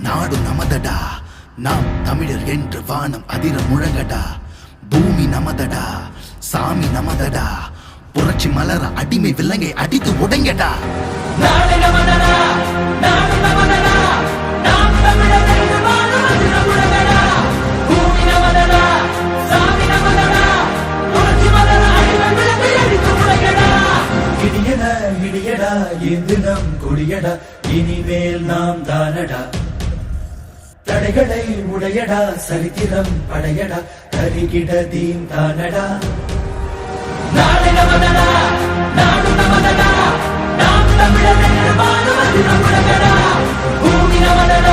நாடு நமதடா, நாம் தமிழர் என்று வானம் அதிர முழங்கடா. பூமி நமதடா, சாமி நமதடா, புரட்சி மலர அடிமை விலங்கை அடித்து உடைங்கடா. நாடு நமதடா, நாடு நமதடா, நாம் தமிழர் என்று வானம் அதிர முழங்கடா. பூமி நமதடா, சாமி நமதடா, புரட்சி மலர அடிமை விலங்கை அடித்து உடைங்கடா. இடியடா இடியடா இது நம் கொடியடா, இனிமேல் நாம் தானடா. தடைகளை உடையடா, சரித்திரம் படையடா, கரிகிட தீம் தானடா. நாடு நமதடா, நாடு நமதடா, நாம் தமிழர் என்று வானம் அதிர முழங்கடா. பூமி நமதடா,